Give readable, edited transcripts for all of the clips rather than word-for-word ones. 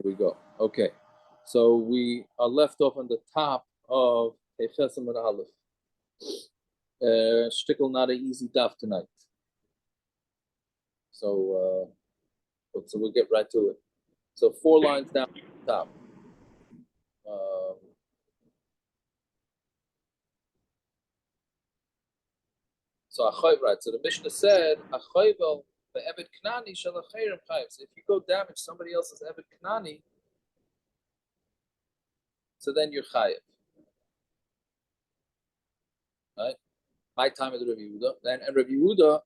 we go. Okay, so we are left off on the top of Chesam and Aleph. Shtickle, not an easy daf tonight. So we'll get right to it. So 4 lines down at the top. So the Mishnah said, so if you go damage somebody else's Eved Knani, so then you're chayiv. Right? My time is Rav Yehuda. And Rav Yehuda,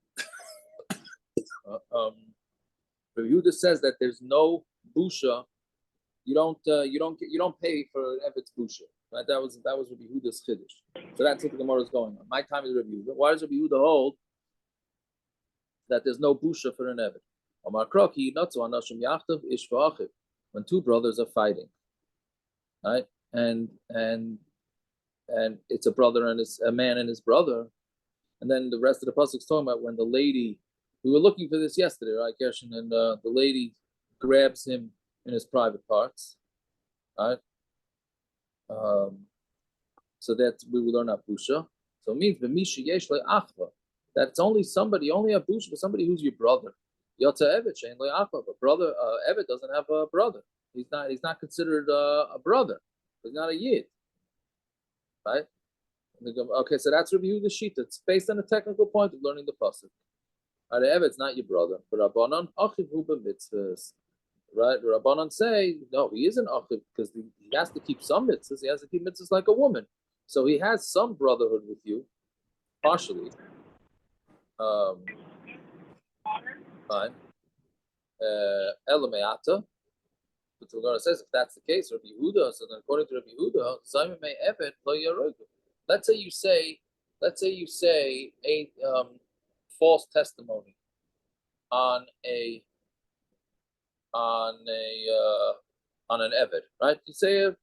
Rav Yehuda says that there's no busha. You don't pay for an Eved's busha. Right? That was Rav Yehuda's chiddush. So that's what the Gemara is going on. My time is Rav Yehuda. Why does Rav Yehuda hold that there's no busha for an Eved? When 2 brothers are fighting, right? And it's a brother and a man and his brother, and then the rest of the pasuk is talking about when the lady. We were looking for this yesterday, right, Gershon? And the lady grabs him in his private parts, right? So that we will learn busha. So it means b'misha yesh le'achva. That's only a busha for somebody who's your brother. Yotza Evet shein le'achva. But brother Evet doesn't have a brother. He's not considered a brother. He's not a yid, right? Okay, so that's Rabbi Yehuda's shita. It's based on the technical point of learning the pasuk. Right, Evet's not your brother, but Rabbanon achiv hu b'mitzvahs. Right, Rabbanon say no, he isn't achiv because he has to keep some mitzvahs. He has to keep mitzvahs like a woman, so he has some brotherhood with you, partially. Fine. Elameata. But the Gemara says if that's the case, Rabbi Yehuda. So then, according to Rabbi Yehuda, Zayim may Evet lo yarogu. Let's say you say a false testimony on an Eved, right? You say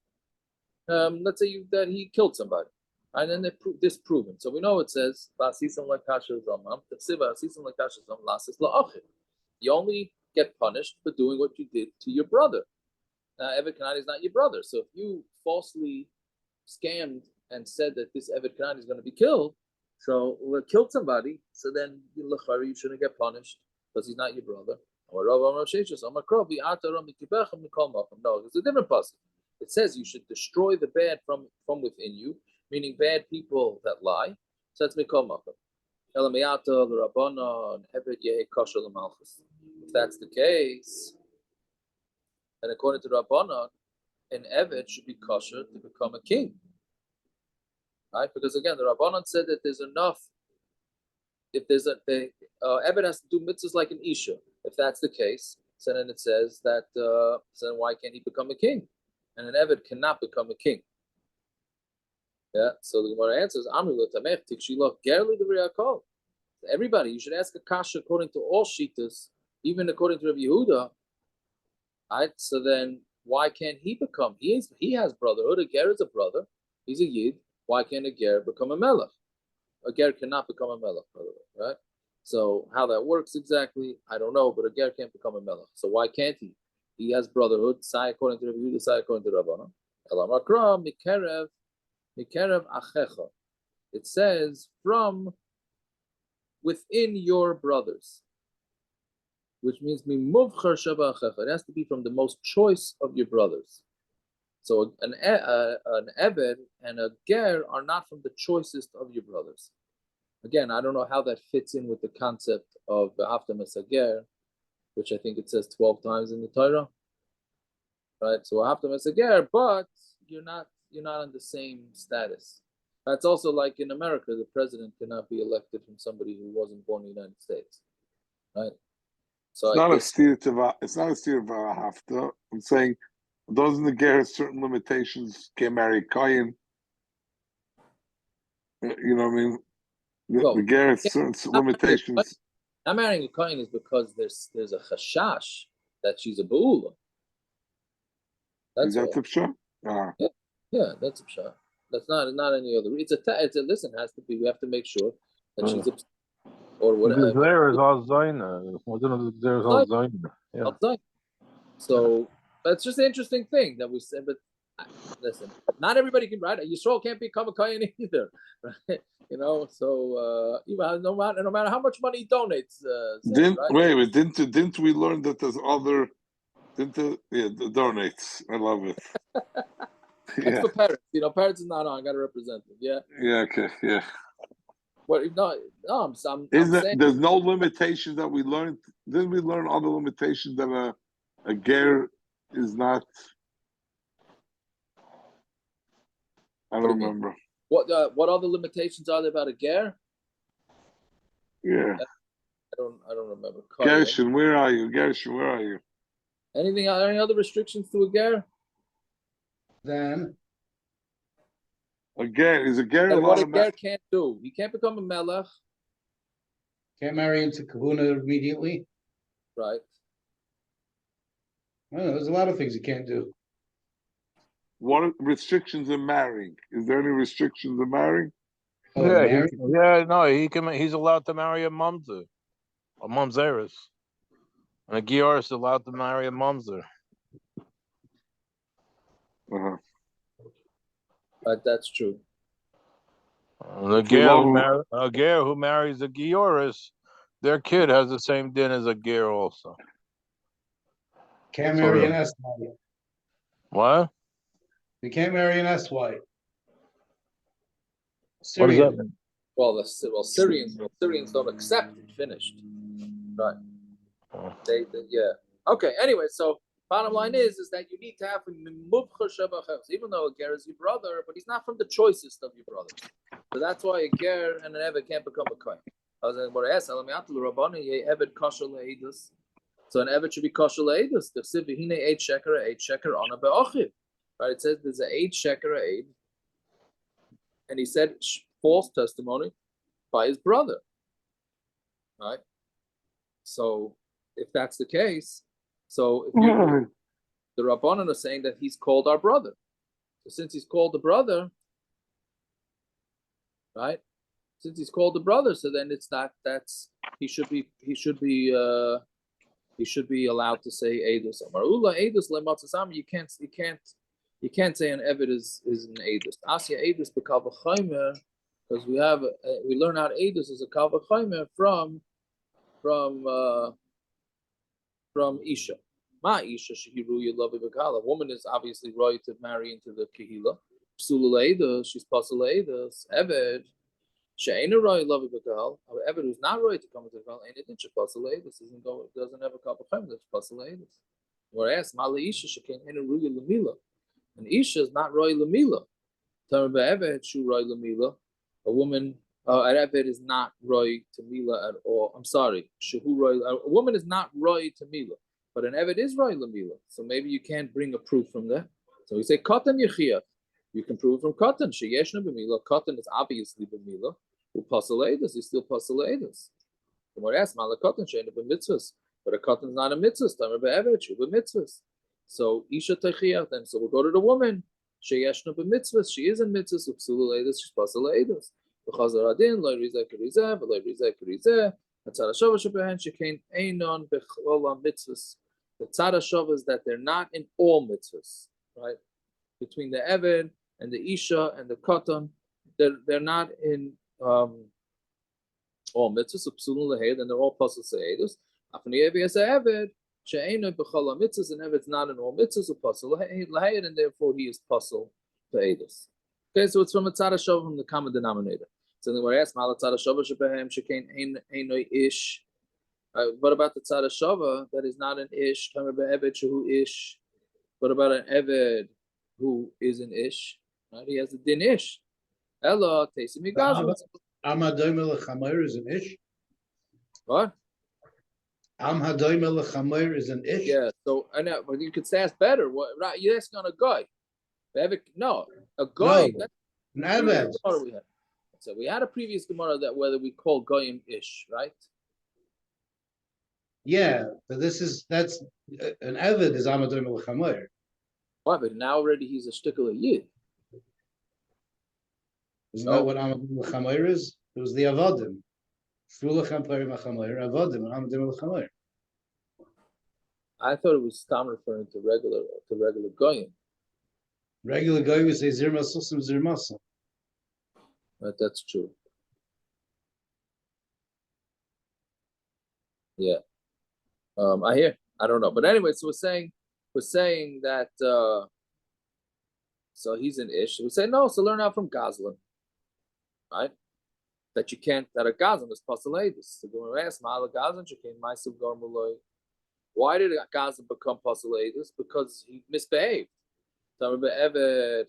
let's say that he killed somebody, and then they disproven. So we know it says you only get punished for doing what you did to your brother. Now, Eved Kanani is not your brother, so if you falsely scammed and said that this Eved Kanani is going to be killed, so killed somebody, so then you shouldn't get punished because he's not your brother. No, it's a different passage. It says you should destroy the bad from within you, meaning bad people that lie. So that's mikol makom. If that's the case, and according to Rabbanon, an Eved should be kosher to become a king. Right? Because again, the Rabbanon said that there's enough. If there's Eved has to do mitzvahs like an Isha. If that's the case, so then it says that so then why can't he become a king? And an Eved cannot become a king. Yeah. So the Gemara answers, everybody, you should ask a kasha according to all shitas, even according to Rabbi Yehuda. Right? So then why can't he become? He has brotherhood. A ger is a brother. He's a yid. Why can't a ger become a melech? A ger cannot become a melech, by the way, right? So how that works exactly, I don't know, but a ger can't become a melech. So why can't he? He has brotherhood. Sai according to Rabbi Yehuda, sai according to Rabbanan. Elamakra mikerev achecha. It says from within your brothers, which means mimuvchar sheba achecha. It has to be from the most choice of your brothers. So an Eved and a Ger are not from the choicest of your brothers. Again, I don't know how that fits in with the concept of V'haftam es Ger, which I think it says 12 times in the Torah. Right? So V'haftam es Ger, but you're not on the same status. That's also like in America, the president cannot be elected from somebody who wasn't born in the United States. Right? So it's not a steer to V'haftam. I'm saying doesn't the ger have certain limitations? Can't marry a kohen. You know what I mean? The ger has certain limitations. Not marrying a kohen is because there's a chashash that she's a beula. Is that the pshat? Yeah, that's a pshat. That's not any other. It's a listen. It has to be. We have to make sure that she's a or whatever. There is all zaina. There is all zaina. Yeah. So But it's just an interesting thing that we said. But listen, not everybody can, right? Yisrael can't become a kohen either, right? So no matter how much money he donates, right? Didn't we learn that there's other? The donates. I love it. That's for parents. Parents is not on. I got to represent them. Yeah. Yeah. Okay. Yeah. What? No. I'm saying there's no limitations that we learned. Didn't we learn other limitations that a ger is not? I don't remember. What other limitations are there about a ger? Yeah. I don't remember. Gershon, where are you? Gershon, where are you? Any other restrictions to a ger? Then a ger. What a ger can't do, he can't become a melech. Can't marry into kahuna immediately. Right. Well, there's a lot of things you can't do. What are restrictions in marrying? Is there any restrictions in marrying? He's allowed to marry a mamzer, a mamzeris, and a gior is allowed to marry a mamzer. Uh-huh. That's true. A ger who marries a gioris, their kid has the same din as a ger also. Can't marry an S-Y. What? You can't marry an S-Y. What does that mean? Well, Syrians don't accept it. Finished. Right. They Okay. Anyway, so bottom line is that you need to have even though a ger is your brother, but he's not from the choicest of your brothers. So that's why a ger and an eved can't become a kohen. So an eved should be kosher le'edus. The sivihine 8 sheker on a be'ochiv. Right? It says there's an 8 sheker aid, and he said false testimony by his brother. Right? So if that's the case, so if the Rabbanan are saying that he's called our brother. So since he's called the brother, right? Since he's called the brother, so then it's not he should be allowed to say edus. Marula edus lematzasam. You can't say an eved is an edus. Asya edus bekavachaymer, because we learn out edus is a kavachaymer from Isha. Ma Isha shehiruya lavi bekala. Woman is obviously right to marry into the kehila. Psula edus, she's pasal edus. Eved. She'ena roy lavi bekal. Eved who's not right to come into the kehila, and it didn't pasal edus. Doesn't have a kavachaymer that's pasal edus. Whereas Mala Isha shekin ena ruya lamila. And Isha is not roy lamila. Tamar be'eved shu roy lamila. A woman, an eved is not roy to mila at all. I'm sorry, shehu roy. A woman is not roy to mila, but an eved is roy lamila. So maybe you can't bring a proof from that. So we say katan yechiyah. You can prove from katan sheyeshna b'mila. Katan is obviously b'mila. Who pasaledas is still pasaledas. The more ask mala katan she'ena b'mitzvahs, but a katan is not a mitzvah. Tamar be'eved shu b'mitzvahs. So Isha Techiyah, then so we'll go to the woman. Sheyeshna b'mitzvahs, she is in mitzvahs, upsula leidus, she's pasal leidus. V'chazar adin, lo rizeh kerizeh, v'lo rizeh kerizeh. The tzad hashava shebehen, shekein einon b'chol mitzvahs. The tzad hashava is that they're not in all mitzvahs, right? Between the eved and the Isha and the katan, they're not in all mitzvahs, upsula leid, and they're all pasal leidus. Afni evi as a eved, She'ena b'chol mitzvahs, and if it's not in all mitzvahs, apostle lahayid, and therefore he is apostle to edus. Okay, so it's from a tzad hashava, from the common denominator. So then we're asked, "Mal tzad hashava shebehem shekein einoi ish." What about the tzad hashava that is not an ish? Tamer be'eved shehu ish. What about an eved who is an ish? Right, he has a din ish. Ella teisim yigazul. Amadoim lechamer is an ish. What? Am hadoim lechamer is an ish. Yeah, so I know, but you could say ask better. What? Right, you're asking on a guy. No, a guy. No, an eved. So we had a previous Gemara that whether we call goyim ish, right? Yeah, but that's an eved is amadoim lechamer. Why? But now already he's a shtickle yid. Isn't that what amadoim lechamer is? It was the avodim. Avodim, I thought it was Stam referring to regular goyim. Regular guy would say zir masusim zir masa. But that's true. Yeah. I hear. I don't know. But anyway, so we're saying that so he's an ish. We say no, so learn out from Goslin. Right? That you can't, that a Goslin is Pasiladis. So when we ask Ma'ala Goslin, you can't Maisiv Gormaloi. Why did a Goslin become Pasiladis? Because he misbehaved. But an Eved,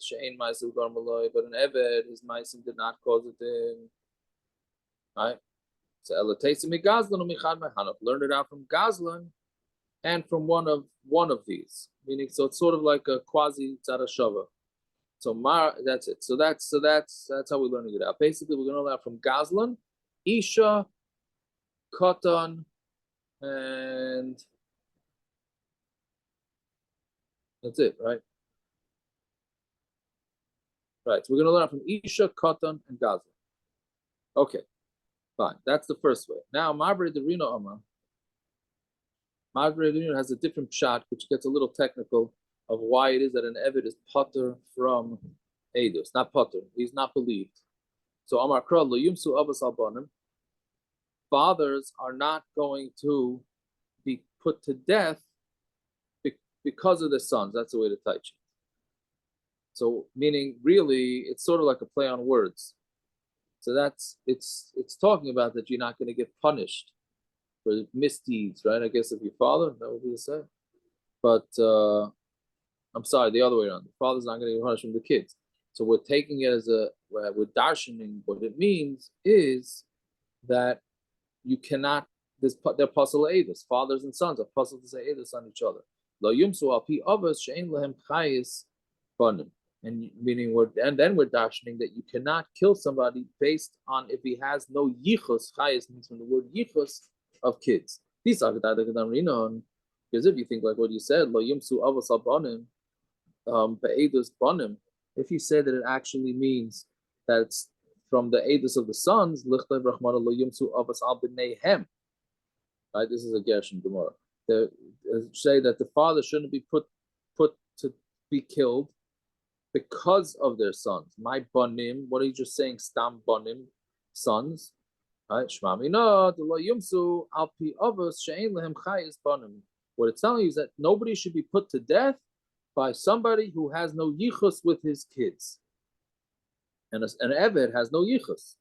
his Maisim did not cause it in. Right? So Elatesi mi Goslin u'michad mehanov. Learned it out from Goslin and from one of these. Meaning, so it's sort of like a quasi tzarashava. So that's it. So that's how we're learning it out. Basically, we're going to learn out from Goslin, Isha, Katan, and that's it, right? Right. So we're going to learn out from Isha, Katan, and Goslin. Okay, fine. That's the first way. Now, Marbre de Rino Amar. Marbre de Rino has a different shot, which gets a little technical of why it is that an Eved is potter from Eidos. Not potter. He's not believed. So Amar Kral, Yumsu Avas Albanim. Fathers are not going to be put to death because of their sons. That's the way to touch it. So meaning really it's sort of like a play on words. So it's talking about that you're not going to get punished for misdeeds, right? I guess of your father, that would be the same. But I'm sorry, the other way around. The father's not going to get punished from the kids. So we're taking it as we're darshaning. What it means is that you cannot. They're puzzle edus. Fathers and sons are puzzled to say edus on each other. Lo yumsu al pi avos she'en lehem chayis banim. And meaning and then we're darshaning that you cannot kill somebody based on if he has no yichus. Chayis means from the word yichus of kids. Because if you think like what you said, lo yumsu avos al banim, be'edus banim. If you say that it actually means that it's from the edus of the sons, lichlev rachmana lo yumsu avos al b'neihem. Right, this is a Gershon Gemara. They say that the father shouldn't be put to be killed because of their sons. My banim, what are you just saying? Stam banim, sons. Right, shmami no, the lo yumsu al pi avos she'en lehem chayis banim. What it's telling you is that nobody should be put to death by somebody who has no yichus with his kids. And an Eved has no yichus.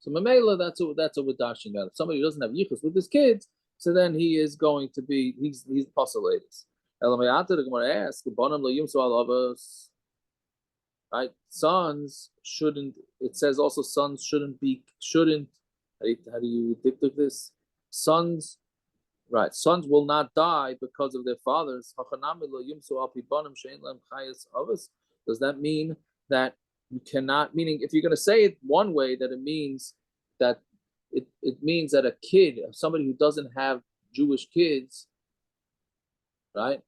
So Mamela, that's what we're dashing out. If somebody doesn't have yichus with his kids, so then he is going to be, he's postulatus. Elamayata, the Gemara asks, right? Sons shouldn't, it says also sons shouldn't, how do you dictate this? Sons, right, sons will not die because of their fathers. Does that mean that you cannot, meaning if you're going to say it one way, that it means that it means that a kid, somebody who doesn't have Jewish kids, right?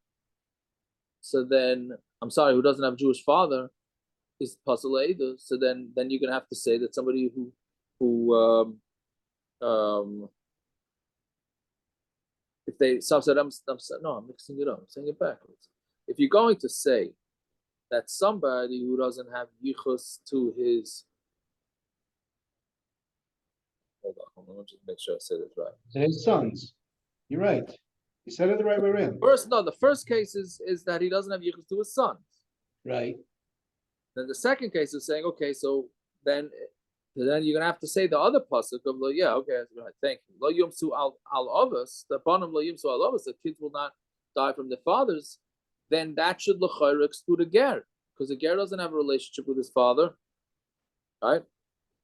So then, I'm sorry, who doesn't have a Jewish father is Pasal Eidah. So then you're going to have to say that somebody who if they I'm mixing it up. I'm saying it backwards. If you're going to say that somebody who doesn't have yichus to his, hold on, let me just make sure I say this right. To his sons. You're right. You said it the right way around. The first case is that he doesn't have yichus to his sons. Right. Then the second case is saying, okay, so then you're gonna have to say the other pasuk of thank you. Lo yumsu al avos, the banim lo yumsu al avos, the kids will not die from their fathers. Then that should l'chayra exclude a ger, because a ger doesn't have a relationship with his father, right?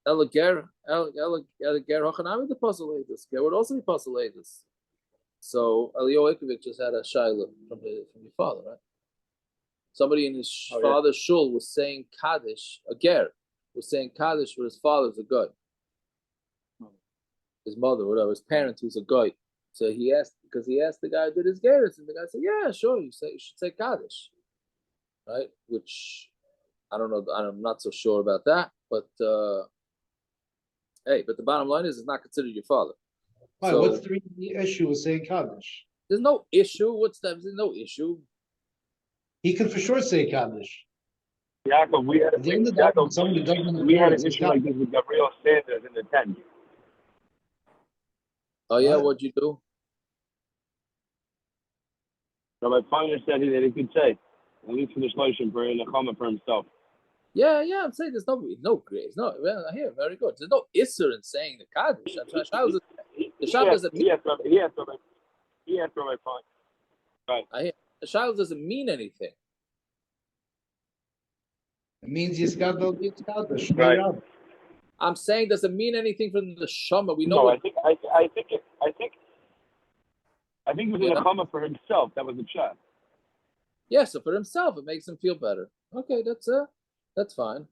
El ger hachanami the pasuk this. Ger would also be pasuk this. So Elio Ikovic just had a shaila from your father, right? Somebody in his father's shul was saying Kaddish, a ger was saying Kaddish for his father's a guy. His mother, whatever, his parents who's a guy. So he asked the guy did his gerus, and the guy said, yeah, sure, you should say Kaddish. Right? Which I don't know, I'm not so sure about that, but but the bottom line is it's not considered your father. Why? So, what's the issue with saying Kaddish? There's no issue. What's that? There's no issue. He can for sure say Kaddish. Yaakov, we had At the end of the day, when somebody doesn't have we had an parents, it's issue like this with Gabriel Sanders in the tent. Oh yeah, What? what'd you do? So my partner said that he could say, at least for the Shloshim, for the Kamma for himself. Yeah, I'm saying there's no grace. No, well, here, very good. There's no isser in saying the kaddish. The Shabbos doesn't mean. He asked for my point. Right. I hear the Shabbos doesn't mean anything. It means Yiskadol gets Kaddish. Right. I'm saying doesn't mean anything from the Shama. We know No, it. I think it was in the Kamma for himself. That was the shot. Yeah, so for himself, it makes him feel better. Okay, that's fine.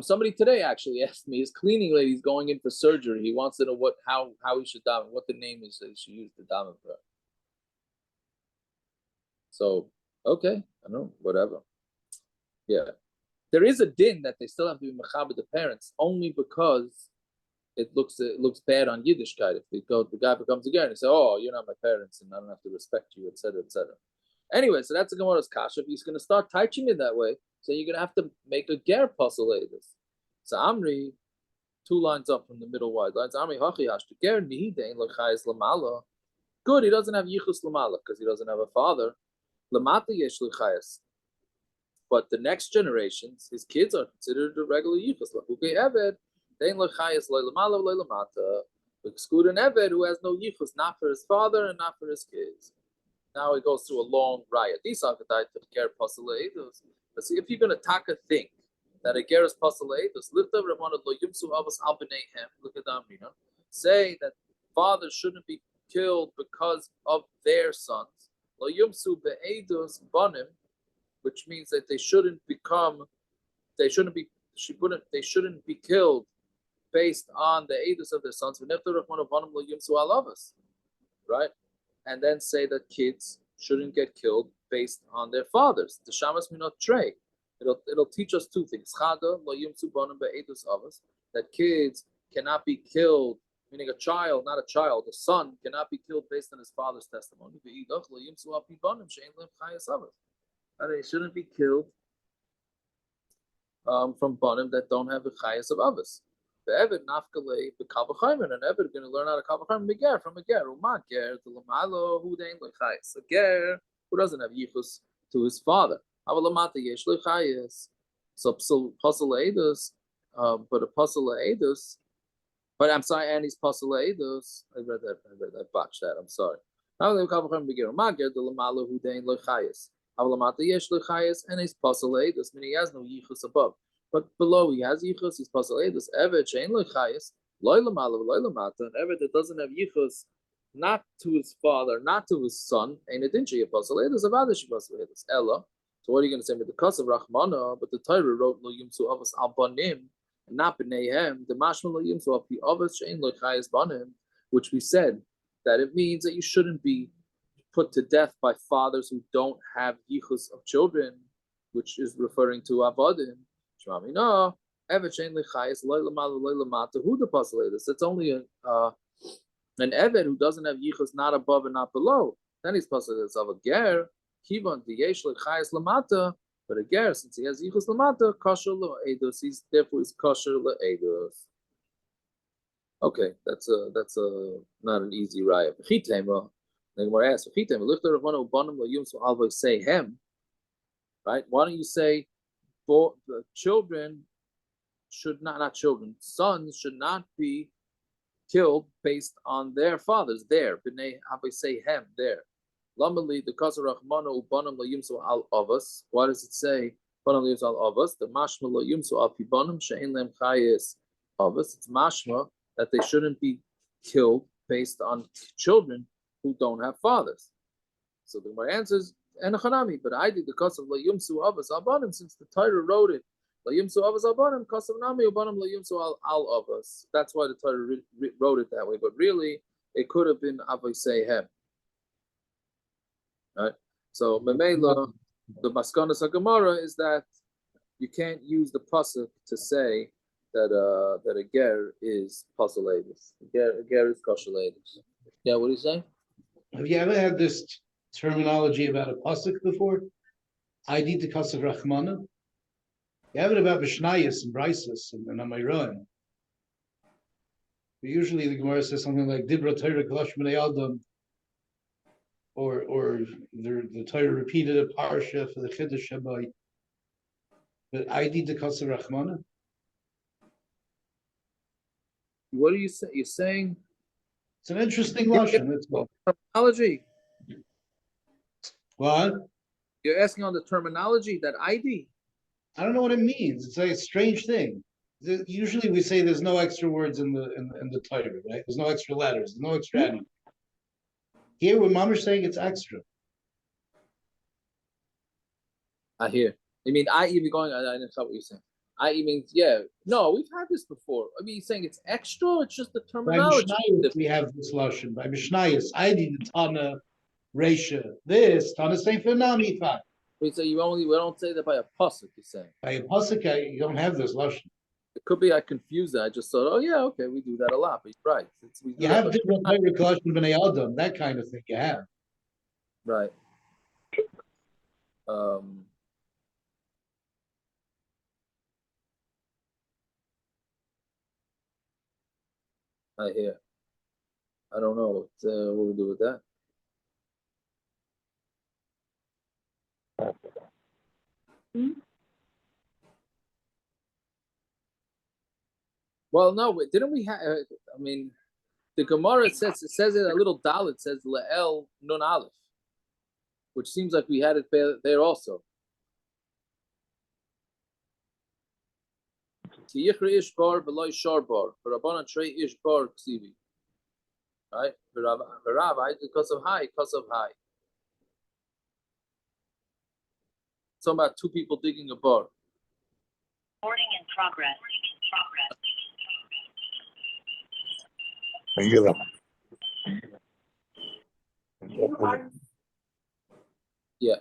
Somebody today actually asked me, his cleaning lady's going in for surgery. He wants to know how he should daven, what the name is that he should use to daven for. So, okay, I don't know, whatever. Yeah. There is a din that they still have to be mechaber the parents only because it looks bad on Yiddishkeit. If the guy becomes a ger and he says, "Oh, you're not my parents, and I don't have to respect you," etc., etc. Anyway, so that's the Gemara's kasha. If he's going to start teaching it that way, so you're going to have to make a ger puzzle this. So Amri, 2 lines up from the middle wide lines. Amri hachi hash the ger nihidein lechayis lamala. Good, he doesn't have yichus lamala because he doesn't have a father. Lamata yesh lechayis. But the next generations, his kids are considered a regular yichus. Lachuke eved dein lechayis loylamala loylamata. Exclude an eved who has no yichus, not for his father and not for his kids. Now it goes through a long raya. But see, if you're going to taka think that a ger is pasaleidos, lift over Ramana lo yumsu avos al b'neihem. Look at Amrina. Say that fathers shouldn't be killed because of their sons. Lo yumsu be'edos banim, which means that they shouldn't be killed based on the edus of their sons. Right? And then say that kids shouldn't get killed based on their fathers. The shamas minot trey. It'll teach us 2 things. That kids cannot be killed, meaning a child, not a child, a son cannot be killed based on his father's testimony. And they shouldn't be killed from banim that don't have the chayas of avos. The Eved nafkale the kavachayim, and an Eved going to learn how to kavachayim beger from a ger. Umat ger to lamalo who dein lechayis. A ger who doesn't have yichus to his father. Avalamata yesh lechayis. So puzzle edus, but a puzzle edus. But I'm sorry, and he's puzzle edus. I read that. I botched that. I'm sorry. Now they kavachayim beger. Umat ger to lamalo who dein lechayis. Avalamata yesh lechayis, and he's puzzle edus, meaning he has no yichus above. But below he has yichus, he's pasaledus. Evet shein lechayis, loy lamala v'loy lamata. An evet that doesn't have yichus, not to his father, not to his son, ain't a dinchi pasaledus. Avada she pasaledus. Ella. So what are you going to say with the cause of Rachmana? But the Torah wrote lo yimsu avos al banim, and not b'neihem. The mashma lo yimsu al pi avos shein lechayis banim, which we said that it means that you shouldn't be put to death by fathers who don't have yichus of children, which is referring to avodim. No, it's only an Eved who doesn't have yichus not above and not below. Then he's pasaledus of a ger. Kivan diyesh lechayis lamata, but a ger, since he has yichus lamata, kosher le'edus. He's therefore is kosher le'edus. Okay, that's not an easy raya. Chitema, then we're asked. Chitema lichter of one who banim la'yum so always say him. Right? Why don't you say? For the children should not children, sons should not be killed based on their fathers. There, b'nei say hem there. Lamali the kasar rachmana ubanam layimsu al avos. Why does it say banam layimsu al avos? The mashma layimsu al pibanam she'en lem chayis avos. It's mashma that they shouldn't be killed based on children who don't have fathers. So the Gemara answers. And Hanami, but I did the cause of La Yumsu Avas Albanim, since the Torah wrote it. La Yumsu Avas Albanim, cause of Nami Ubanim La Yumsu Al Avas. That's why the Torah wrote it that way. But really, it could have been Avasei Hem. Right? So Memela, the Maskanas Gemara is that you can't use the pasuk to say that a ger is pasaledus. A ger is kosher ledus. Yeah, what do you say? Have you ever had this terminology about a pasuk before? ID to Kasach Rachmana. You have it about Mishnayos and Brisus and Amayron. Usually the Gemara says something like Dibra Torah Kalash B'nei Adam, or the Torah repeated a parsha for the Chiddush Shabbai. But ID to Kasach Rachmana. What are you saying? You're saying It's an interesting lashon. That's all. terminology. What? You're asking on the terminology that ID. I don't know what it means. It's like a strange thing. Usually we say there's no extra words in the Torah, right? There's no extra letters, there's no extra anything. Here, we're mamish saying it's extra. I hear. You mean I even going? I didn't know what you're saying. I means yeah. No, we've had this before. I mean, you're saying it's extra. Or it's just the By terminology. Mishnayos, we have this lashon. By Mishnayos, I did the Tana, Reisha. This Tana saying for Nami Fat. So we don't say that by a pasuk. You're saying By a pasuk, you don't have this lashon. it could be I confused that. I just thought, oh yeah, okay, we do that a lot. But you're right. We You have different Torah Kalash B'nei Adam, that kind of thing. You have. right. I hear. I don't know what we do with that. Well, no, didn't we have? I mean, the Gemara says it a little dalit says le'el nun aleph, which seems like we had it there also. Ki yichri ish bar v'loy shar bar, v'rabbanan trei ish bar ksivi. Right? V'rav, because of high. Talking about two people digging a bar. Recording in progress. Yeah.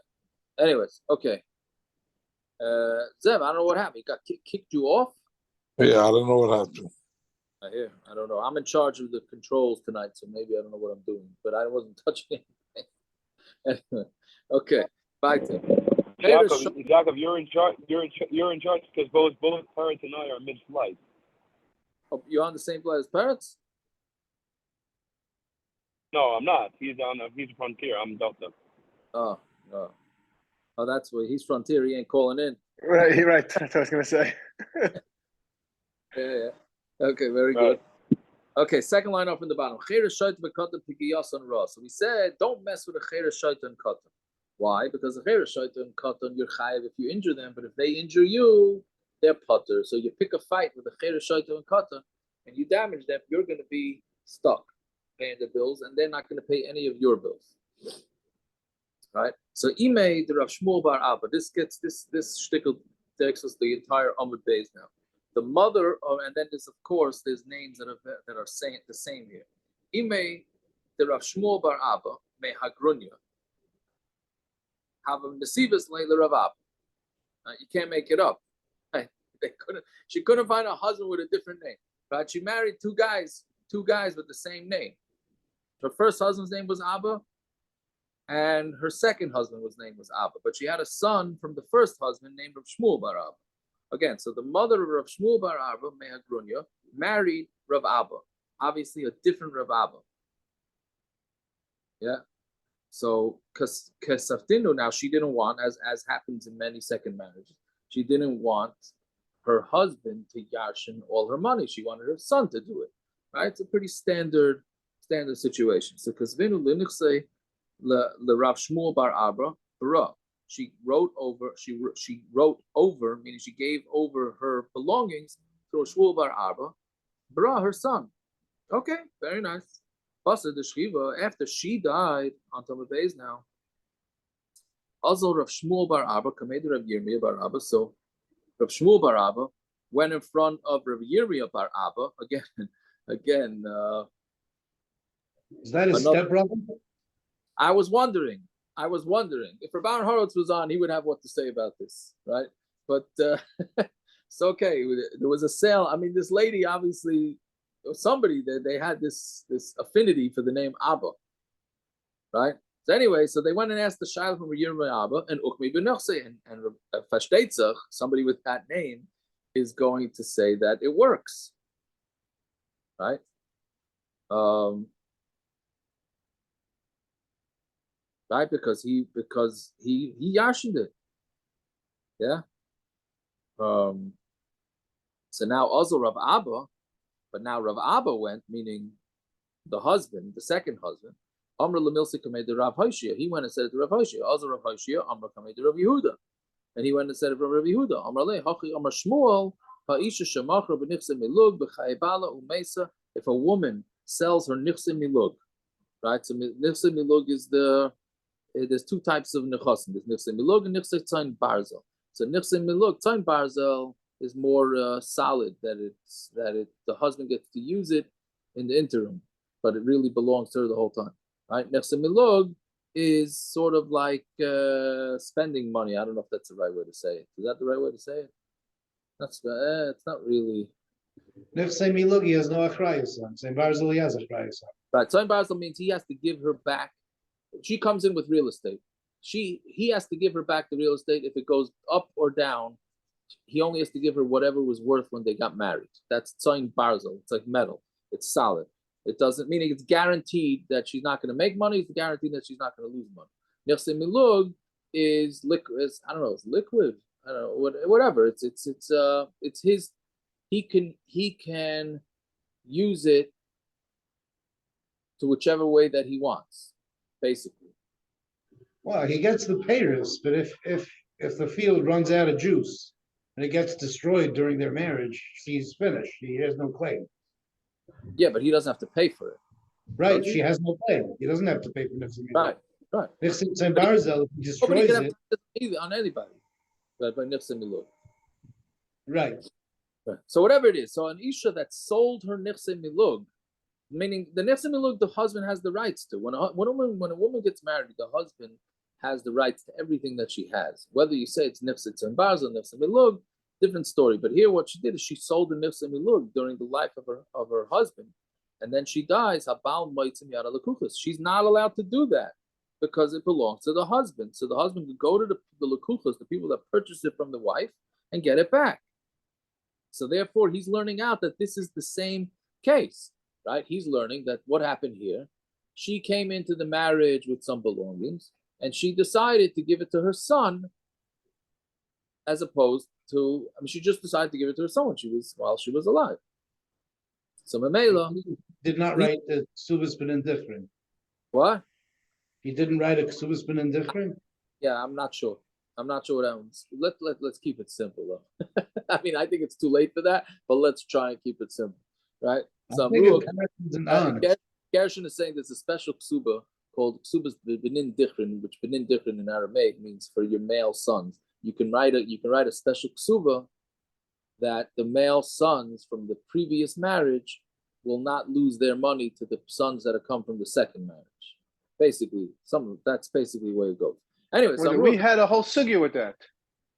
Anyways, okay. Zev, I don't know what happened. He got kicked you off? Yeah, I don't know what happened. I hear. I don't know. I'm in charge of the controls tonight, so maybe I don't know what I'm doing. But I wasn't touching anything. Anyway, okay. Bye, Tim. Jacob, you're in charge. You're in charge because both parents and I are mid-flight. Oh, you're on the same flight as parents? No, I'm not. He's Frontier. I'm Delta. Oh, no. Oh, that's where he's Frontier. He ain't calling in. Right. That's what I was going to say. Yeah. Okay, very Right. good. Okay, second line up in the bottom. So we said, don't mess with a cheres shaitan katan. Why? Because the cheres shaitan katan, you're chayiv if you injure them, but if they injure you, they're putter. So you pick a fight with a cheres shaitan katan, and you damage them, you're going to be stuck paying the bills, and they're not going to pay any of your bills. Right? So Imei the Rav Shmuel bar Abba. This shtickle takes us the entire Amud Beis now. The mother, and then there's names that are saying the same here. Imei the Rav Shmuel bar Abba me Hagrunya have a Nesivas Leila Rav Abba. You can't make it up. Right? She couldn't find a husband with a different name. Right? She married two guys with the same name. Her first husband's name was Abba, and her second husband's name was Abba. But she had a son from the first husband named Rav Shmuel bar Abba. Again, so the mother of Rav Shmuel bar Abba, Mehagrunya, married Rav Abba. Obviously, a different Rav Abba. Yeah. So, Kesaftinu, now she didn't want, as happens in many second marriages, she didn't want her husband to yarshin all her money. She wanted her son to do it. Right? It's a pretty standard situation. So, Kasvinu linichse le Rav Shmuel bar Abba, bara. She wrote over, meaning she gave over her belongings to Shmuel bar Abba, Bra, her son. Okay, very nice. Basa the Shchiva, after she died, on Tamar Beis now, also Rav Shmuel bar Abba, Kamed Rav Yirmiyah bar Abba, so Rav Shmuel bar Abba went in front of Rav Yirmiyah bar Abba, again. Is that his stepbrother? I was wondering if Rabban Horowitz was on, he would have what to say about this, right? But it's okay. There was a sale. I mean, this lady obviously, somebody they had this affinity for the name Abba, right? So anyway, so they went and asked the Shaila from Yirmiyah Abba and Ukmi B'Nochse, and Fashteitzach, somebody with that name, is going to say that it works, right? Right, because he yashined it, yeah. So now also Rav Abba, but now Rav Abba went, meaning the husband, the second husband. Amr Lamilsi Kamei de Rav Hoshia. He went and said it to Rav Hoshia. Also Rav Hoshia, Amr Kamei de Rav Yehuda. And he went and said it from Rav Yehuda. Amr Le Hachi Amr Shmuel Ha'isha Shemachra B'Nichse Milug B'Chaybala Umesa. If a woman sells her Nichse Milug, right? So Nichse Milug is there's two types of Nechasim. There's Nichse Milug and Nichse Tzayin Barzel. So Nichse Milug, Tzayin Barzel is more solid, that the husband gets to use it in the interim, but it really belongs to her the whole time, right? Nechse milug is sort of like spending money. I don't know if that's the right way to say it. Is that the right way to say it? That's it's not really. Nechse milug, he has no achrayus on. Same Barzil, he has achrayus on. Right. Tzayin Barzel means he has to give her back. She comes in with real estate. He has to give her back the real estate. If it goes up or down, he only has to give her whatever was worth when they got married. That's Tzayin Barzel. It's like metal. It's solid. It doesn't mean it's guaranteed that she's not going to make money. It's guaranteed that she's not going to lose money. Nechse milug is liquid. I don't know. It's liquid. I don't know. Whatever. It's his. He can use it to whichever way that he wants, basically. Well, he gets the payers, but if the field runs out of juice and it gets destroyed during their marriage, he's finished. He has no claim. Yeah, but he doesn't have to pay for it. Right, she has no claim. He doesn't have to pay for Nechse milug. Right. Nechse Barzel, if he Nobody destroys can have it. to either on anybody, but by Nechse milug. Right. Right. So whatever it is, so an isha that sold her Nechse milug, meaning the Nechse milug, the husband has the rights to. When a woman gets married, the husband has the rights to everything that she has. Whether you say it's Nechse Barzel, Nechse milug, different story. But here, what she did is she sold the Nechse milug during the life of her husband, and then she dies. She's not allowed to do that because it belongs to the husband. So the husband could go to the lekuchas, the people that purchased it from the wife, and get it back. So therefore, he's learning out that this is the same case, right? He's learning that what happened here. She came into the marriage with some belongings, and she decided to give it to her son, as opposed to, she just decided to give it to her son while she was alive. So Mamela did not write the Ksubas ben indifferent. What? He didn't write a Ksubas ben indifferent? Yeah, I'm not sure. I'm not sure what happens. Let's keep it simple though. I mean, I think it's too late for that, but let's try and keep it simple, right? So Gershon is saying there's a special ksuba called ksubas benin dichrin, which benin dichrin in Aramaic means for your male sons. You can write a special ksuba that the male sons from the previous marriage will not lose their money to the sons that have come from the second marriage. Basically, that's basically the way it goes. Anyway, so we had a whole sugya with that.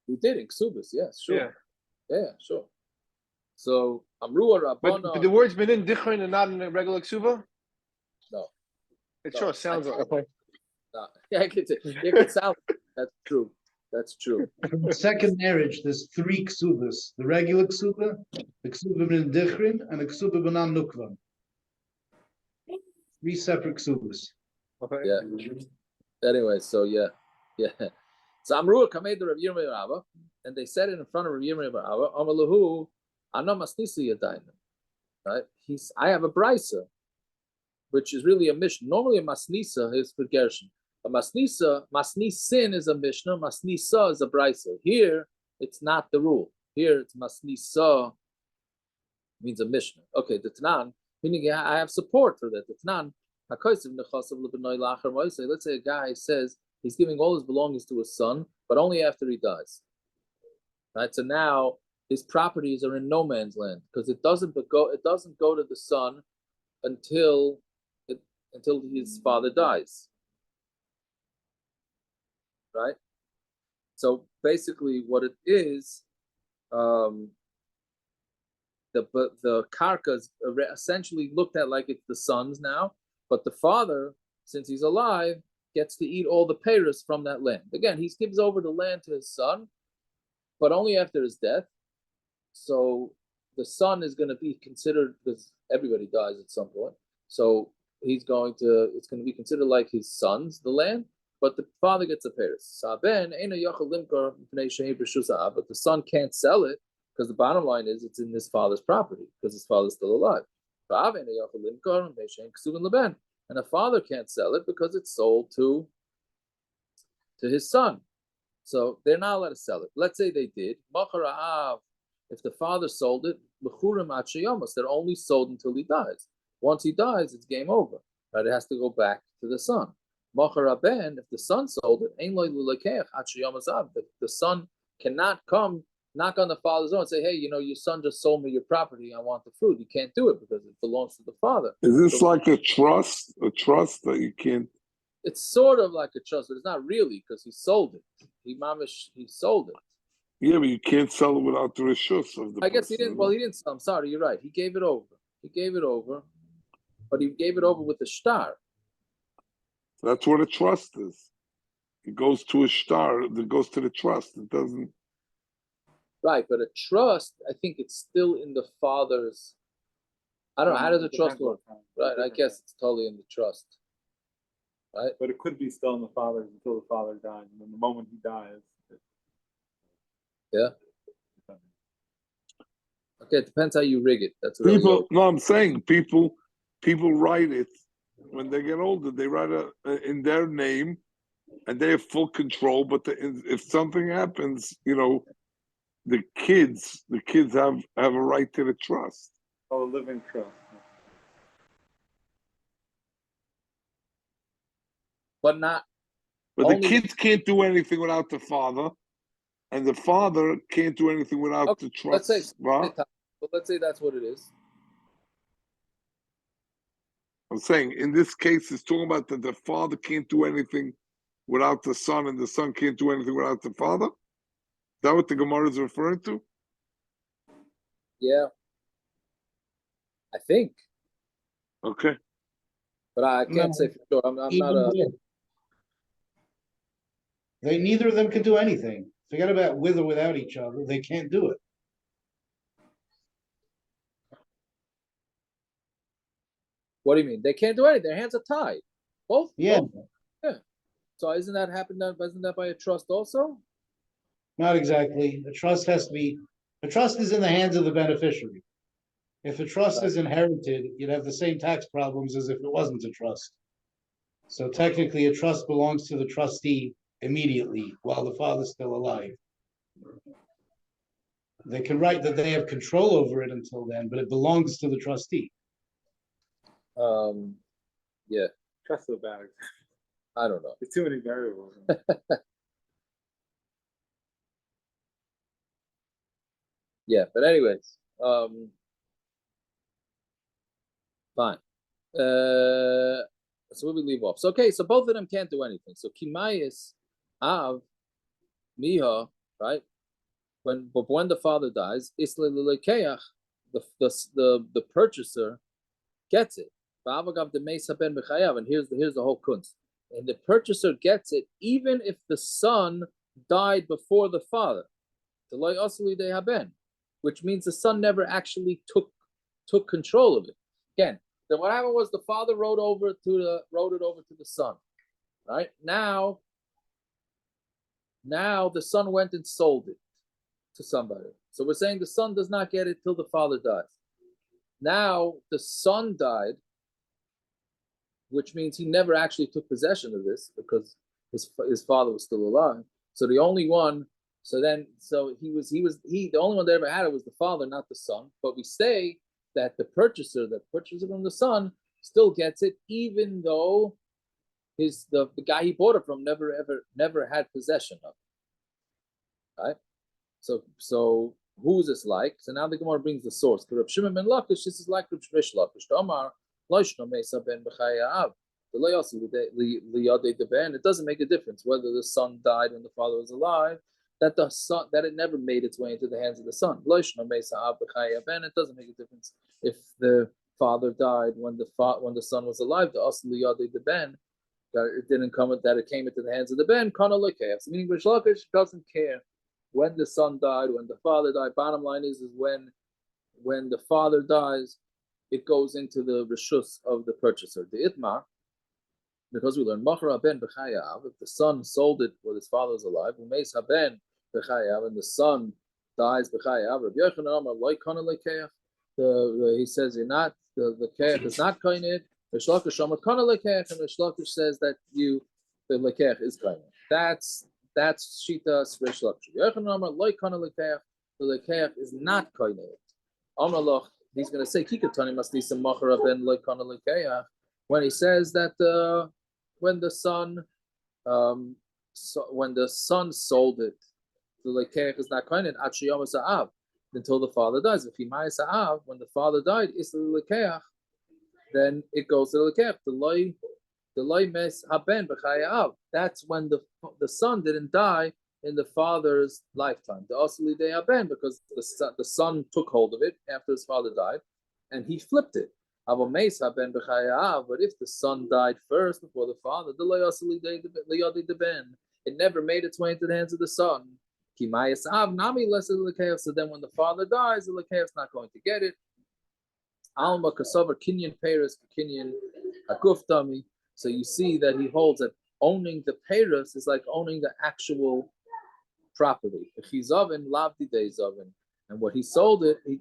We did in ksubas, yes, sure. Yeah, sure. So Amrua Rabbana. But the word's been in dichrin and not in a regular ksuba? No. It sure sounds like okay. No. Yeah, it could sound. That's true. That's true. From the second marriage, there's 3 ksubas: the regular ksuba, the ksuba ben dichrin, and the ksuba benan nukvan. 3 separate ksubas. Okay. Yeah. Anyway, so yeah. So Amrua Kamei the Rav Yirmiyah Rabba, and they said it in front of Rav Yirmiyah Rabba. Amalahu, Anam Masnisi Yadayna. Right? I have a brisa, which is really a mishnah. Normally a masnisa is for Gershon. A masnisin is a mishnah. Masnisa is a brisa. Here, it's not the rule. Here, it's masnisa means a mishnah. Okay, the Tanan, meaning I have support for that. The Tanan, let's say a guy says he's giving all his belongings to his son, but only after he dies. Right. So now his properties are in no man's land because it doesn't go to the son until his father dies. Right. So basically, what it is, the karka is essentially looked at like it's the son's now, but the father since he's alive, gets to eat all the peiros from that land. Again, he gives over the land to his son, but only after his death. So the son is going to be considered, because everybody dies at some point. So it's going to be considered like his son's, the land, but the father gets the peiros. But the son can't sell it, because the bottom line is it's in his father's property, because his father's still alive. And a father can't sell it because it's sold to his son. So they're not allowed to sell it. Let's say they did. If the father sold it, they're only sold until he dies. Once he dies, it's game over. Right? It has to go back to the son. If the son sold it, the son cannot come knock on the father's door and say, hey, your son just sold me your property. I want the fruit. You can't do it because it belongs to the father. Is this like a trust? A trust that you can't? It's sort of like a trust, but it's not really, because he sold it. He sold it. Yeah, but you can't sell it without the rishus of the I guess he person, didn't. Well, he didn't sell. I'm sorry, you're right. He gave it over. But he gave it over with the star. That's what a trust is. It goes to a star. It goes to the trust. It doesn't. Right, but a trust, I think it's still in the father's. I don't know. How does a trust work? Right, I guess it's totally in the trust. Right? But it could be still in the father's until the father dies. And then the moment he dies. Yeah. Okay, it depends how you rig it. That's really People. No, I'm saying people write it when they get older. They write in their name, and they have full control. But if something happens, the kids have a right to the trust. Oh, a living trust. but not. But only the kids can't do anything without the father, and the father can't do anything without the trust. Let's say that's what it is. I'm saying in this case, it's talking about that the father can't do anything without the son, and the son can't do anything without the father. Is that what the Gemara is referring to? Yeah, I think. Okay. But I can't say for sure. I'm not a. Neither of them can do anything. Forget about with or without each other. They can't do it. What do you mean? They can't do anything. Their hands are tied. Both. Yeah. Both. Yeah. So isn't that by a trust also? Not exactly. A trust is in the hands of the beneficiary. If a trust is inherited, you'd have the same tax problems as if it wasn't a trust. So technically, a trust belongs to the trustee immediately while the father's still alive. They can write that they have control over it until then, but it belongs to the trustee. Yeah. Trust the bad. I don't know. There's too many variables. Yeah, but anyways, fine. So we leave off. So okay, so both of them can't do anything. So Kimayis, Av, Miha, right? When the father dies, the purchaser gets it. And here's the whole kunst. And the purchaser gets it even if the son died before the father. Which means the son never actually took control of it. Again, then what happened was the father wrote it over to the son. Right? Now the son went and sold it to somebody. So we're saying the son does not get it till the father dies. Now the son died, which means he never actually took possession of this because his father was still alive. So the only one, the only one that ever had it was the father, not the son. But we say that the purchaser from the son still gets it, even though the guy he bought it from never had possession of it. Right? So who is this like? So now the Gemara brings the source. Reb Shimon ben Lakish, this is like Reb Shrish Lakish. Omar Loishno Mesa ben B'chayav. It doesn't make a difference whether the son died when the father was alive. That it never made its way into the hands of the son. Loishno Mesa ben. It doesn't make a difference if the father died when the son was alive. The Asli Yadei the Ben. that it didn't come, that it came into the hands of the ben, kana lekeach. So meaning Rish Lakish doesn't care when the son died, when the father died. Bottom line is when the father dies, it goes into the reshus of the purchaser. The itmar, because we learn machar ben b'chayav, if the son sold it while his father was alive, umeis haben b'chayav, and the son dies b'chayav. Rabbi Yochanan Amar loy kana lekeach. He says you're not, the keach is not kained. Rish Lakish Amar kana lekeach, and Rish Lakish says that the lekeach is kained. That's shitas Rish Lakish. Yochanan Amar loy kana lekeach. The lekeach is not kained. Amar loch. He's going to say kikatani must be some machar ben loy kana lekeach, when he says that when the son sold it, the lekeach is not kained until the father dies. If he ma'is ha'av, when the father died, is the lekeach, then it goes to the lekeach. The loy mes haben b'chayav. That's when the son didn't die in the father's lifetime. The asli de haben, because the son took hold of it after his father died, and he flipped it. But if the son died first before the father, the loy asli de ben, it never made its way into the hands of the son. So then when the father dies, the lekeach is not going to get it. Alma kasavar kinyan peres kinyan aguftami. So you see that he holds that owning the peres is like owning the actual property. And what he sold it, he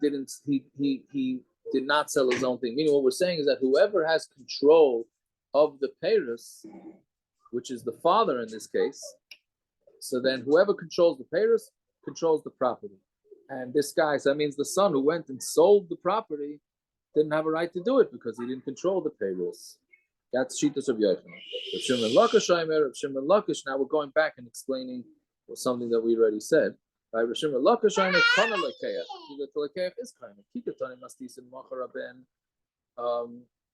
did not sell his own thing. Meaning what we're saying is that whoever has control of the peres, which is the father in this case, so then whoever controls the peres controls the property. And this guy, so that means the son who went and sold the property didn't have a right to do it because he didn't control the peres. That's Shitas of Yochanan. Rav Shimon Lakish, now we're going back and explaining something that we already said. Right? Rav Shimon Lakish, kana lekeach. The lekeach is kind of kikatani mastisin machar ben.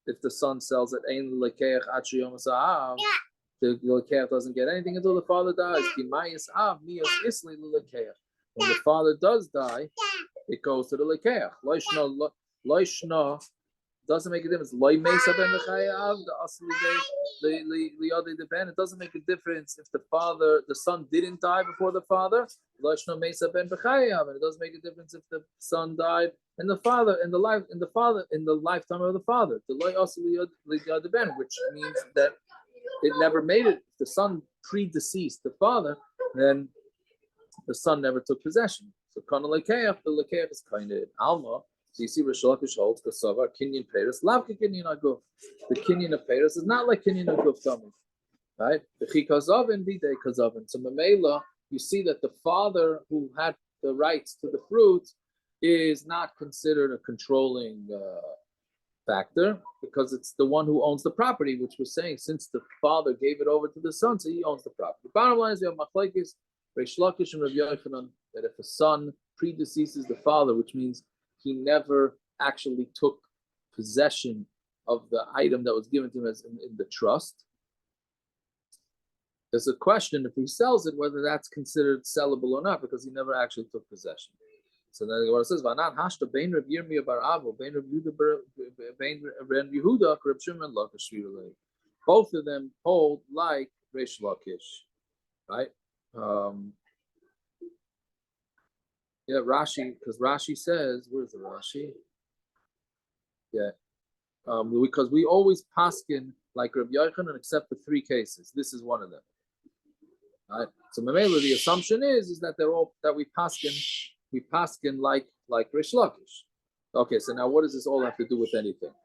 If the son sells it, ein lekeach achi yom sa'av. The lekeach doesn't get anything until the father dies. When the father does die, it goes to the lekeach. Loishna doesn't make a difference. It doesn't make a difference if the son didn't die before the father. And it doesn't make a difference if the son died and the father in the lifetime of the father. Which means that it never made it. If the son predeceased the father, then the son never took possession. So kana lekeach, the lekeach is kind of alma. So you see, Rish Lakish holds kasavar kinyan peres lavka kinyan aguf. The kinyan of peres is not like kinyan aguf tummy, right? The chi kazavin bidei kazavin. So memela, you see that the father who had the rights to the fruit is not considered a controlling factor because it's the one who owns the property, which we're saying since the father gave it over to the son, so he owns the property. Bottom line is we have machlekes Rish Lakish and Rav Yochanan that if a son predeceases the father, which means he never actually took possession of the item that was given to him as in the trust. There's a question if he sells it, whether that's considered sellable or not, because he never actually took possession. So then what it says, "Vanan hashta bein Rav Yirmiyah bar Avo, bein Rav Yehuda, Rav Shimon Lakish." Both of them hold like Rish Lakish, right? Yeah, Rashi, because Rashi says, where's the Rashi? Yeah, because we always paskin like Rav Yochanan except for 3 cases. This is one of them. Right? So Mamela, the assumption is that they're all that we paskin like Rish Lakish. Okay, so now what does this all have to do with anything?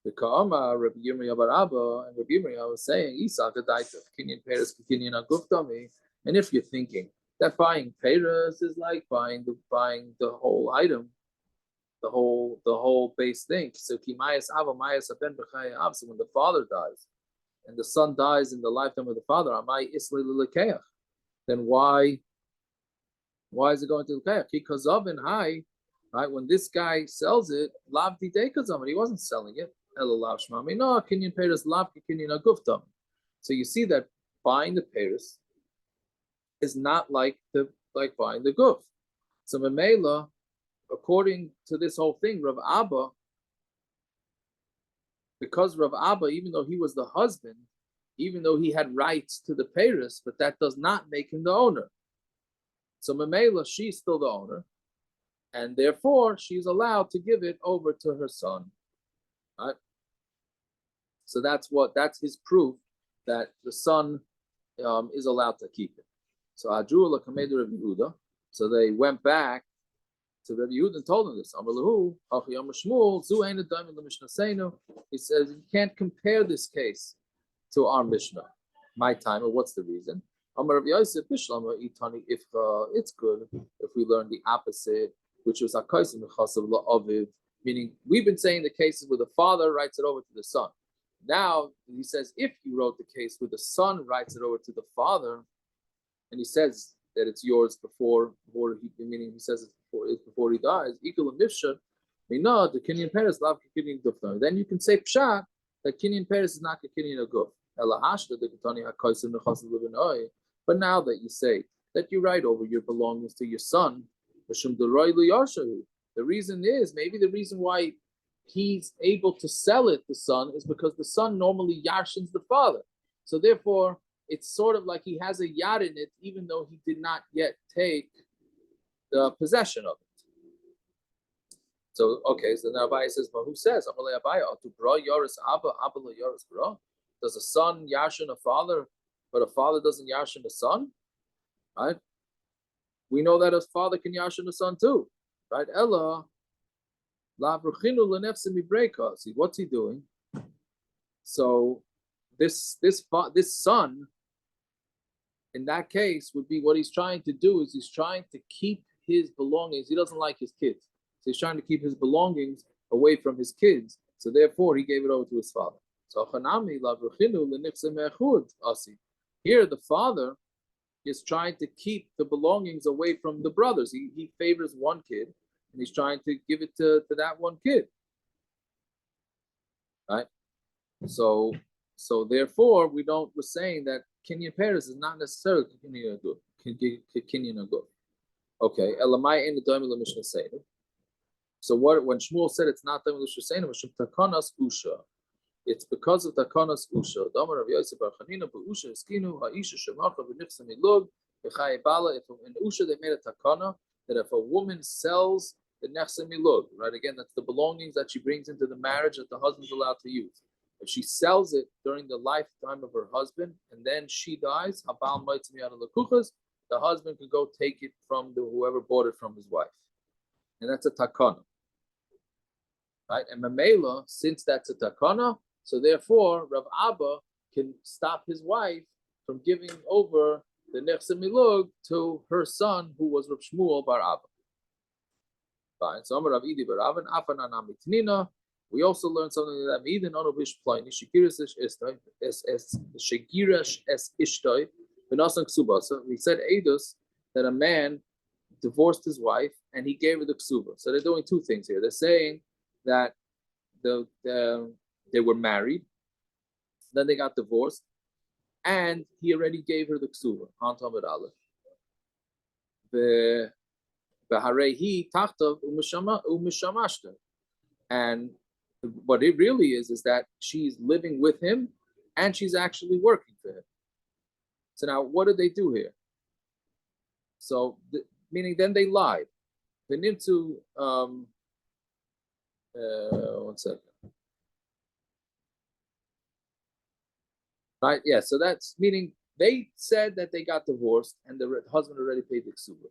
The Kamma, Rabbi Yirmiyah bar Abba, and Rabbi Yirmiyah was saying, Isak Adaita, Kinyan Peres, Kinyan Aguftami. And if you're thinking that buying Peres is like buying the whole item, the whole base thing. So Kimayas Ava Mayas Aben B'Chayav. So when the father dies and the son dies in the lifetime of the father, Amai Isli Lelekeach. Then why is it going to Lekeach? Because of in high, right? When this guy sells it, Lav Didekazam, he wasn't selling it. No, Kinyan Peres Lav Kinyan Aguftam. So you see that buying the Peres is not like buying the guf. So Mamela, according to this whole thing, Rav Abba, because Rav Abba, even though he was the husband, even though he had rights to the Paris, but that does not make him the owner. So Mamela, she's still the owner, and therefore she's allowed to give it over to her son. Right? So that's his proof that the son is allowed to keep it. So Adru Lakamedu Rabbi Yehuda. So they went back to Rabbi Yehuda and told him this. He says you can't compare this case to our Mishnah. My time, or what's the reason? It's good if we learn the opposite, which was meaning we've been saying the cases where the father writes it over to the son. Now he says if you wrote the case where the son writes it over to the father, and he says that it's yours before he, meaning he says it's before he dies, equal and mifsha, the Kinyan Paris lav Kinyan Gufna. Then you can say pshat that Kinyan Paris is not Kinyan Guf. But now that you say that you write over your belongings to your son, the reason is, maybe the reason why he's able to sell it, the son, is because the son normally yarshins the father. So therefore, it's sort of like he has a yad in it, even though he did not yet take the possession of it. So, okay, so now Abaye says, well, who says? Does a son yarshin a father, but a father doesn't yarshin a son? Right? We know that a father can yarshin a son too. Right? Ella, see, what's he doing? So this son, in that case, would be what he's trying to do is he's trying to keep his belongings. He doesn't like his kids. So he's trying to keep his belongings away from his kids. So therefore, he gave it over to his father. So here, the father is trying to keep the belongings away from the brothers. He favors one kid, and he's trying to give it to that one kid. Right? So therefore, we're saying that Kinyan Paris is not necessarily Kinyan Aguf. Okay, Elamai in the Doimel Mishnah Seder. So when Shmuel said it's not Doimel Mishnah Seder, it's Takanas Usha. It's because of Takanas Usha. Damar Rav Yosef Bar Chanina Usha Eskinu Ha'isha Shemacha V'Nichsa Milug V'Chaye Bala. If in Usha they made a takana that if a woman sells the Nechsa Milug, right? Again, that's the belongings that she brings into the marriage that the husband's allowed to use. If she sells it during the lifetime of her husband and then she dies, the husband can go take it from whoever bought it from his wife. And that's a takana. Right? And Mamela, since that's a takana, so therefore Rav Abba can stop his wife from giving over the Nechsa Milug to her son, who was Rav Shmuel Bar Abba. Fine. So Rav Idi Bar Abba, Afanana Mitnina. We also learned something that even on Obish Plain, Shigirash es Ishtoi, Benasan Ksuba. So we said Eidos that a man divorced his wife and he gave her the Ksuba. So they're doing two things here. They're saying that they were married, then they got divorced, and he already gave her the Ksuba. Antamid Aleph. The Harehi Tachtav Umishamashta. And what it really is that she's living with him and she's actually working for him. So now, what did they do here? So, meaning then they lied. They need to, one second. Right, yeah, so that's meaning they said that they got divorced and the husband already paid the ksuba.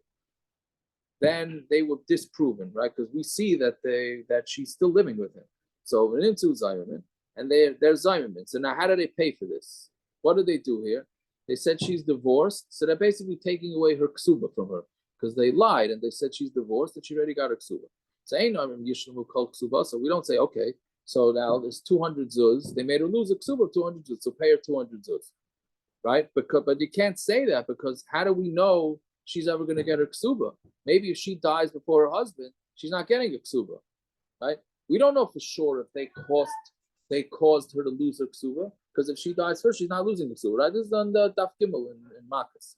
Then they were disproven, right? Because we see that she's still living with him. So we're into Zayman, and they're Zayman. So now how do they pay for this? What do they do here? They said she's divorced, so they're basically taking away her ksuba from her because they lied and they said she's divorced and she already got her ksuba. So so we don't say, okay, so now there's 200 zuz. They made her lose a ksuba of 200 zuz, so pay her 200 zuz, right? But you can't say that because how do we know she's ever going to get her ksuba? Maybe if she dies before her husband, she's not getting a ksuba, right? We don't know for sure if they caused her to lose her ksuba, because if she dies first, she's not losing the ksuba, right? This is on the Daf Gimel in Makkos.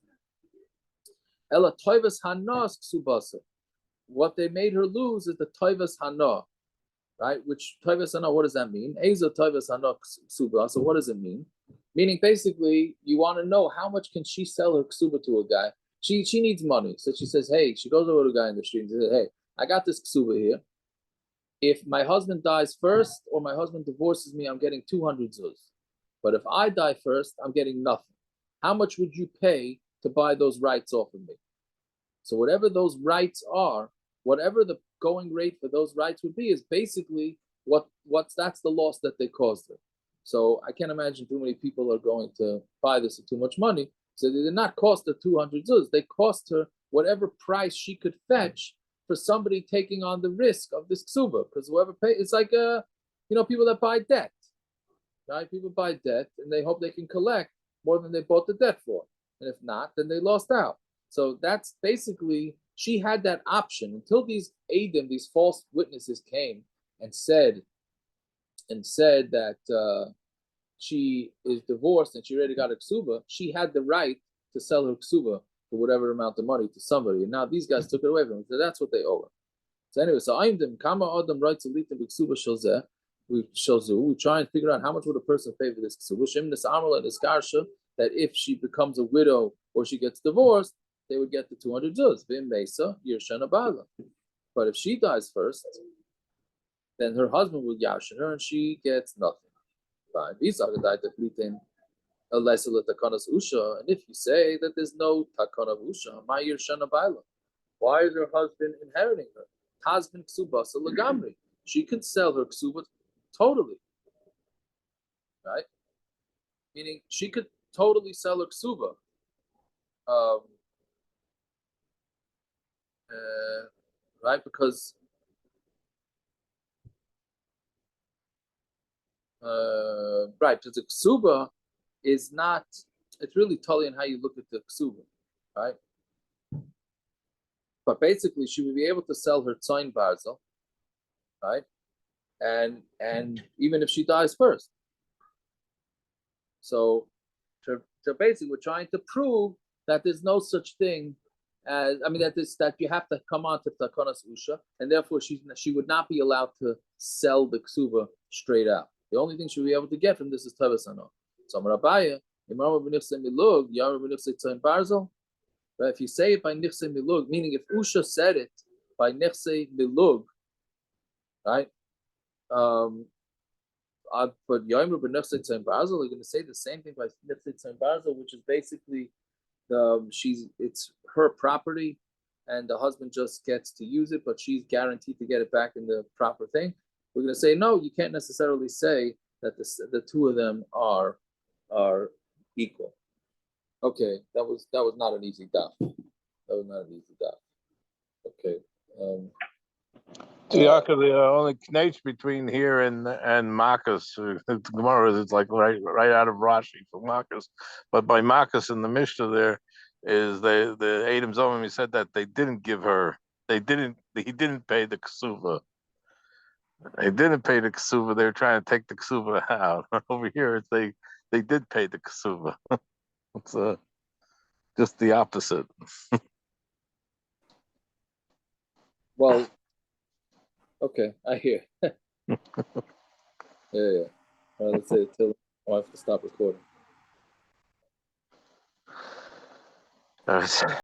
Ela toivas hanas ksubasa. What they made her lose is the toivas hana, right? Which toivas hana, what does that mean? Eza toivas hana ksubasa. What does it mean? Meaning, basically, you want to know how much can she sell her ksuba to a guy. She needs money, so she says, "Hey," she goes over to a guy in the street and says, "Hey, I got this ksuba here. If my husband dies first or my husband divorces me, I'm getting 200 zuz. But if I die first, I'm getting nothing. How much would you pay to buy those rights off of me?" So whatever those rights are, whatever the going rate for those rights would be, is basically that's the loss that they caused her. So I can't imagine too many people are going to buy this for too much money. So they did not cost her 200 zuz. They cost her whatever price she could fetch for somebody taking on the risk of this ksuba. Because whoever pays, it's like people that buy debt, right? People buy debt and they hope they can collect more than they bought the debt for. And if not, then they lost out. So that's basically, she had that option until these Adim, these false witnesses came and said that she is divorced and she already got a ksuba. She had the right to sell her ksuba for whatever amount of money to somebody. And now these guys took it away from her. So that's what they owe her. So anyway, so Aimdim, Kamma Adam writes a litim b'ksuba shalzeh. We try and figure out how much would a person pay for this ksuba. Shem nis'amala niskarsha, that if she becomes a widow or she gets divorced, they would get the 200 zuz. Vim mesa yirshana bala. But if she dies first, then her husband would yashin her and she gets nothing. Fine. These are the daita unless the takanas usha. And if you say that there's no takana of usha, my yirshana bala, why is her husband inheriting her? Husband ksubasa lagamri. She could sell her ksuba totally, right? Meaning she could totally sell her ksuba. Right? Because the ksuba is not, it's really totally on how you look at the ksuba, right? But basically, she would be able to sell her tzayin barzel, right? And even if she dies first. So basically, we're trying to prove that there's no such thing as, that you have to come on to takanas usha, and therefore she would not be allowed to sell the ksuba straight out. The only thing she would be able to get from this is tavasano. So Rabaya, if you say it by nichse milug, meaning if Usha said it by nichse milug, right? But Yomi b'nichse tzayim barzel, they're going to say the same thing by nichse tzayim barzel, which is basically it's her property, and the husband just gets to use it, but she's guaranteed to get it back in the proper thing. We're going to say no. You can't necessarily say that the two of them are equal. Okay, that was not an easy daf. That was not an easy daf. Okay. Yaakov, the only knetch between here and Marcus, the Gemara is like right out of Rashi for Marcus, but by Marcus in the Mishnah there is the Adam Zomim, he said that he didn't pay the ksuva. They didn't pay the ksuva. They were trying to take the ksuva out. Over here, it's they did pay the ksuva. It's just the opposite. Well, okay, I hear. Yeah. Let's say it till I have to stop recording.